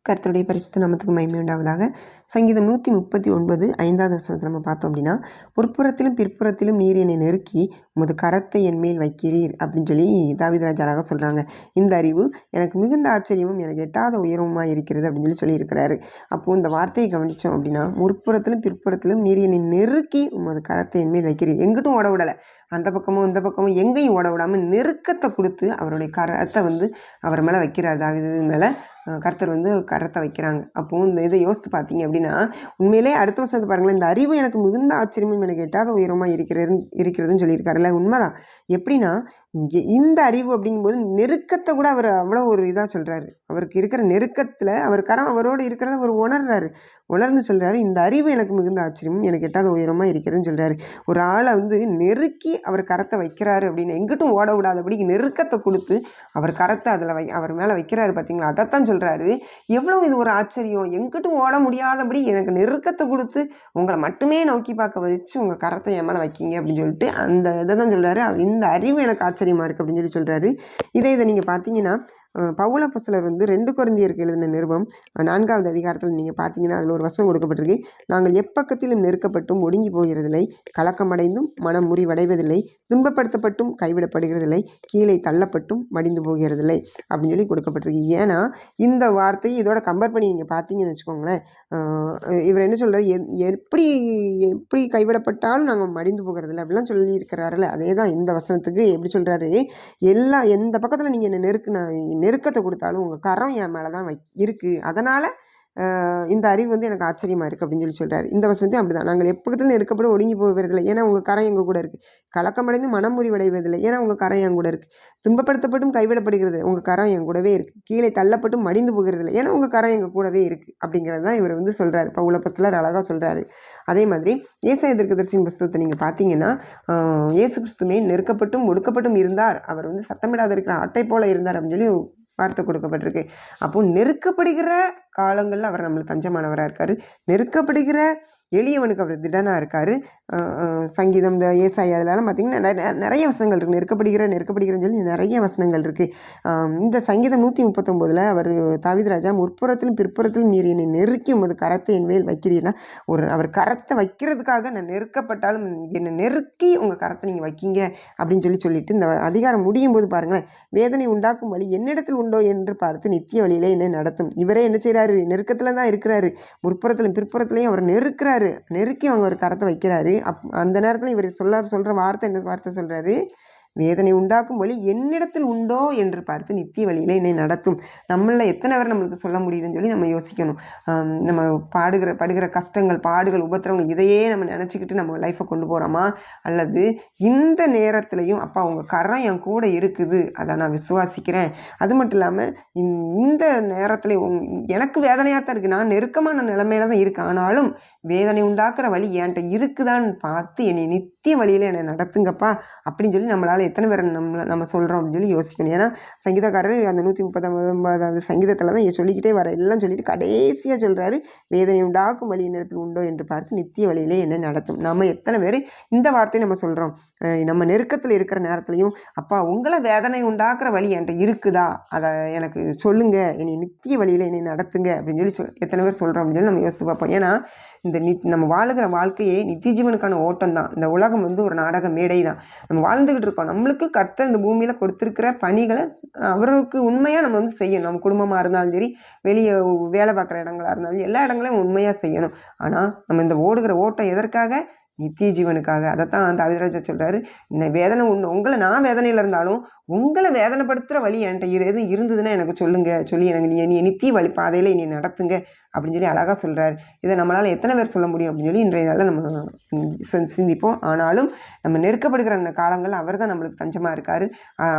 கர்த்தருடைய பரிசுத்த நாமத்துக்கு மகிமை உண்டாவதாக. சங்கீதம் 139 5வது வசனத்தை நம்ம பார்த்தோம் அப்படின்னா, முற்புறத்திலும் பிற்புறத்திலும் நீர் என்னை நெருக்கி உமது கரத்தை என் மேல் வைக்கிறீர் அப்படின்னு சொல்லி தாவீது ராஜா அழகாக சொல்கிறாங்க. இந்த அறிவு எனக்கு மிகுந்த ஆச்சரியமும் எனக்கு எட்டாத உயரமாக இருக்கிறது அப்படின்னு சொல்லியிருக்கிறாரு. அப்போது இந்த வார்த்தையை கவனித்தோம் அப்படின்னா, முற்புறத்திலும் பிற்புறத்திலும் நீர் என்னை நெருக்கி உமது கரத்தை என் மேல் வைக்கிறீர். எங்கிட்டும் ஓட விடலை, அந்த பக்கமும் இந்த பக்கமும் எங்கேயும் ஓட விடாமல் நெருக்கத்தை கொடுத்து அவருடைய கரத்தை அவர் மேலே வைக்கிறார். தாவீது மேலே கர்த்தர் கரத்தை வைக்கிறாங்க. அப்போது இந்த இதை யோசித்து பார்த்தீங்க அப்படின்னா, உண்மையிலே அடுத்த வருஷத்தை பாருங்களேன், இந்த அறிவு எனக்கு மிகுந்த ஆச்சரியமும் எனக்கு எட்டாத உயரமாக இருக்கிறதுன்னு சொல்லியிருக்காருல்ல. உண்மைதான். எப்படின்னா, இந்த அறிவு அப்படிங்கும்போது நெருக்கத்தை கூட அவர் அவ்வளோ ஒரு இதாக சொல்கிறாரு. அவருக்கு இருக்கிற நெருக்கத்தில் அவரோடு இருக்கிறத அவர் உணர்ந்து சொல்கிறாரு, இந்த அறிவு எனக்கு மிகுந்த ஆச்சரியமும் எனக்கு எட்டாத உயரமாக இருக்கிறதுன்னு சொல்கிறாரு. ஒரு ஆளை நெருக்கி அவர் கரத்தை வைக்கிறாரு அப்படின்னு, எங்கிட்டும் ஓட விடாதபடி நெருக்கத்தை கொடுத்து அவர் கரத்தை அவர் மேலே வைக்கிறாரு. பார்த்தீங்களா, அதைத்தான் சொல்கிறாரு. எவ்வளோ இது ஒரு ஆச்சரியம், எங்கிட்டும் ஓட முடியாதபடி எனக்கு நெருக்கத்தை கொடுத்து உங்களை மட்டுமே நோக்கி பார்க்க வச்சு உங்கள் கரத்தை என் மேலே வைக்கிங்க அப்படின்னு சொல்லிட்டு அந்த இதை தான் சொல்கிறாரு. இந்த அறிவு எனக்கு ஆச்சரியமாக இருக்குது அப்படின்னு சொல்கிறாரு. இதை நீங்கள் பார்த்தீங்கன்னா, பவுல் அப்போஸ்தலர் 2 கொரிந்தியருக்கு எழுதின நிருபம் 4வது அதிகாரத்தில் நீங்கள் பார்த்தீங்கன்னா, அதில் ஒரு வசனம் கொடுக்கப்பட்டிருக்கு. நாங்கள் எப்பக்கத்திலும் நெருக்கப்பட்டும் ஒடுங்கி போகிறதில்லை, கலக்கமடைந்தும் மனம் முறிவடைவதில்லை, துன்பப்படுத்தப்பட்டும் கைவிடப்படுகிறதில்லை, கீழே தள்ளப்பட்டும் மடிந்து போகிறதில்லை அப்படின்னு சொல்லி கொடுக்கப்பட்டிருக்கு. ஏன்னா இந்த வார்த்தையை இதோட கம்பேர் பண்ணி நீங்கள் பார்த்தீங்கன்னு வச்சுக்கோங்களேன், இவர் என்ன சொல்கிறார், எப்படி கைவிடப்பட்டாலும் நாங்கள் மடிந்து போகிறதில்லை அப்படிலாம் சொல்லியிருக்கிறாருல்ல. அதே தான் இந்த வசனத்துக்கு எப்படி சொல்கிறாரு, எந்த பக்கத்தில் நீங்கள் என்ன நெருக்கத்தை கொடுத்தாலும் உங்கள் கரம் என் மேலே தான் இருக்குது, அதனால் இந்த அறிவு எனக்கு ஆச்சரியமாக இருக்குது அப்படின்னு சொல்கிறாரு. இந்த வசனத்தையும் அப்படி தான், நாங்கள் எப்பக்கத்தில் நெருக்கப்பட்டு ஒடுங்கி போகிறதில்லை, ஏன்னா உங்கள் கரம் எங்கள் கூட இருக்குது, கலக்கமடைந்து மனம் முறிவடைவதில்லை, ஏன்னா உங்கள் கரம் என் கூட இருக்குது, துன்பப்படுத்தப்பட்டும் கைவிடப்படுகிறது, உங்கள் கரம் என் கூடவே இருக்குது, கீழே தள்ளப்பட்டும் மடிந்து போகிறதில்லை, ஏன்னா உங்கள் கரம் எங்கள் கூடவே இருக்குது அப்படிங்கிறது தான் இவர் சொல்கிறாரு. பவுல் அப்போஸ்தலர் அழகாக சொல்கிறாரு. அதே மாதிரி ஏசாயா தீர்க்கதரிசியின் புஸ்தகத்தை நீங்கள் பார்த்தீங்கன்னா, இயேசு கிறிஸ்துவே நெருக்கப்பட்டும் ஒடுக்கப்பட்டும் இருந்தார், அவர் சத்தமிடாத இருக்கிற ஆட்டை போல இருந்தார் அப்படின்னு சொல்லி வார்த்தை கொடுக்கப்பட்டிருக்கு. அப்போ நெருக்கப்படுகிற காலங்களில் அவர் நம்மளுக்கு தஞ்சமானவராக இருக்கார். நெருக்கப்படுகிற எளியவனுக்கு அவர் திடனாக இருக்கார். சங்கீதம், இந்த ஏசாயா அதெல்லாம் பார்த்திங்கன்னா நிறைய வசனங்கள் இருக்குது. நெருக்கப்படுகிறன்னு சொல்லி நிறைய வசனங்கள் இருக்குது. இந்த சங்கீதம் 139 அவர் தாவீது ராஜா, முற்புறத்திலும் பிற்புறத்திலும் நீர் என்னை நெருக்கி உமது கரத்தை என் மேல் வைக்கிறீர்னா, அவர் கரத்தை வைக்கிறதுக்காக நான் நெருக்கப்பட்டாலும் என்னை நெருக்கி உங்கள் கரத்தை நீங்கள் வைக்கிங்க அப்படின்னு சொல்லிட்டு இந்த அதிகாரம் முடியும் போது பாருங்களேன், வேதனை உண்டாக்கும் வழி என்னிடத்தில் உண்டோ என்று பார்த்து நித்திய வழியிலே என்னை நடத்தும். இவரே என்ன செய்கிறாரு, நெருக்கத்தில் தான் இருக்கிறாரு. முற்புறத்திலும் பிற்புறத்திலையும் அவர் நெருக்கி அவங்க ஒரு கரத்தை வைக்கிறாரு. அந்த நேரத்தில் இவர் சொல்கிற வார்த்தை என்ன வார்த்தை சொல்கிறாரு, வேதனை உண்டாக்கும் வழி என்னிடத்தில் உண்டோ என்று பார்த்து நித்திய வழியில் என்னை நடத்தும். நம்மளில் எத்தனை பேர் நம்மளுக்கு சொல்ல முடியுதுன்னு சொல்லி நம்ம யோசிக்கணும். நம்ம படுகிற கஷ்டங்கள், பாடுகள், உபத்திரவங்கள் இதையே நம்ம நினச்சிக்கிட்டு நம்ம லைஃப்பை கொண்டு போகிறோமா, அல்லது இந்த நேரத்துலையும் அப்பா உங்கள் கரம் என் கூட இருக்குது, அதை நான் விசுவாசிக்கிறேன், அது மட்டும் இல்லாமல் இந்த நேரத்தில் எனக்கு வேதனையாக தான் இருக்குது, நான் நெருக்கமான நிலைமையில தான் இருக்கேன், ஆனாலும் வேதனை உண்டாக்குற வழி என்கிட்ட இருக்குதான்னு பார்த்து என்னை நித்திய வழியில் என்னை நடத்துங்கப்பா அப்படின்னு சொல்லி நம்மளால் எத்தனை பேர் நம்ம சொல்கிறோம் அப்படின்னு சொல்லி யோசிக்கணும். ஏன்னா சங்கீதக்காரர் அந்த 139வது சங்கீதத்தில் தான் சொல்லிக்கிட்டே வர எல்லாம் சொல்லிட்டு கடைசியாக சொல்கிறாரு, வேதனை உண்டாக்கும் வழி என்னிடத்தில் உண்டோ என்று பார்த்து நித்திய வழியிலே என்னை நடத்தும். நம்ம எத்தனை பேர் இந்த வார்த்தையை நம்ம சொல்கிறோம், நம்ம நெருக்கத்தில் இருக்கிற நேரத்துலையும் அப்பா உங்களை வேதனை உண்டாக்குற வழி என்கிட்ட இருக்குதா, அதை எனக்கு சொல்லுங்கள், என்னை நித்திய வழியில் என்னை நடத்துங்க அப்படின்னு சொல்லி எத்தனை பேர் சொல்கிறோம் அப்படின்னு சொல்லி நம்ம யோசித்து பார்ப்போம். ஏன்னா நம்ம வாழுகிற வாழ்க்கையே நித்திய ஜீவனுக்கான ஓட்டம் தான். இந்த உலகம் ஒரு நாடக மேடை தான். நம்ம வாழ்ந்துக்கிட்டு இருக்கோம். நம்மளுக்கு கர்த்தர் இந்த பூமியில் கொடுத்துருக்கிற பணிகளை அவருக்கு உண்மையாக நம்ம செய்யணும். நம்ம குடும்பமாக இருந்தாலும் சரி, வெளியே வேலை பார்க்குற இடங்களாக இருந்தாலும் எல்லா இடங்களையும் உண்மையாக செய்யணும். ஆனால் நம்ம இந்த ஓடுகிற ஓட்டம் எதற்காக, நித்திய ஜீவனுக்காக. அதைத்தான் தாவீது ராஜா சொல்கிறாரு, வேதனை உங்களை நான் வேதனையில் இருந்தாலும் உங்களை வேதனைப்படுத்துகிற வழி என்கிட்ட எதுவும் இருந்ததுன்னா எனக்கு சொல்லி எனக்கு நீ நித்திய வழி பாதையில் என்னை நடத்துங்க அப்படின்னு சொல்லி அழகாக சொல்கிறார். இதை நம்மளால் எத்தனை பேர் சொல்ல முடியும் அப்படின்னு சொல்லி இன்றைய நாளில் நம்ம சிந்திப்போம். ஆனாலும் நம்ம நெருக்கப்படுகிற காலங்கள் அவர் தான் நம்மளுக்கு தஞ்சமாக இருக்கார்.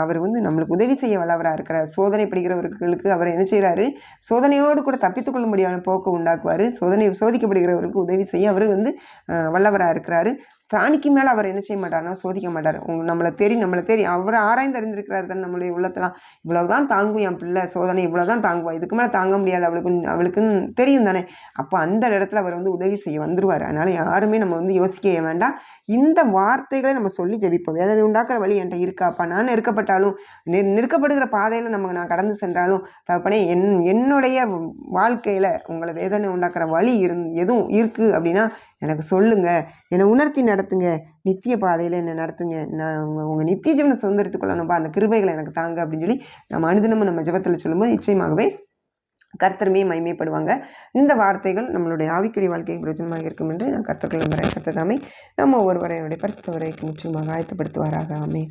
அவர் நம்மளுக்கு உதவி செய்ய வல்லவராக இருக்கிறார். சோதனைப்படுகிறவர்களுக்கு அவர் என்ன செய்கிறாரு, சோதனையோடு கூட தப்பித்துக்கொள்ள முடியாத போக்கு உண்டாக்குவார். சோதிக்கப்படுகிறவருக்கு உதவி செய்ய அவர் வல்லவராக இருக்கிறாரு. திராணிக்கு மேலே அவர் என்ன செய்ய மாட்டார்னா சோதிக்க மாட்டார். நம்மளை தெரியும் அவர் ஆராய்ந்து அறிந்திருக்கிறார் தானே நம்மளுடைய உள்ளத்தெல்லாம். இவ்வளவுதான் தாங்கும் என் பிள்ளை சோதனை, இவ்வளோதான் தாங்குவா, இதுக்கு மேலே தாங்க முடியாது அவளுக்குன்னு தெரியும் தானே. அப்போ அந்த இடத்துல அவர் உதவி செய்ய வந்துருவார். அதனால் யாருமே நம்ம யோசிக்க வேண்டாம். இந்த வார்த்தைகளை நம்ம சொல்லி ஜெபிப்போம். வேதனை உண்டாக்குற வழி என்கிட்ட இருக்காப்பா, நான் நெருக்கப்பட்டாலும் நெருக்கப்படுகிற பாதையில் நான் கடந்து சென்றாலும் தகப்பனே என்னுடைய வாழ்க்கையில் உங்களை வேதனை உண்டாக்குற வழி எதுவும் இருக்குது அப்படின்னா எனக்கு சொல்லுங்கள், என்னை உணர்த்தி நடத்துங்க, நித்திய பாதையில் என்னை நடத்துங்க, நான் உங்கள் நித்திய ஜீவனை சுதந்திரத்துக்குள்ளணும்பா, அந்த கிருபைகளை எனக்கு தாங்க அப்படின்னு சொல்லி நம்ம அனுதினமும் நம்ம ஜெபத்தில் சொல்லும்போது நிச்சயமாகவே கர்த்தருமே மகிமைப்படுவாங்க. இந்த வார்த்தைகள் நம்மளுடைய ஆவிக்குரிய வாழ்க்கைக்கு பிரயோஜனமாக இருக்கும் என்று நான் கர்த்தர்கள் நம்புகிறேன். கர்த்தர் தாமே நம்ம ஒருவரையுடைய பரிசுத்த வரைக்கும் முற்றிலுமாக ஆயத்தப்படுத்துவாராக. ஆமென்.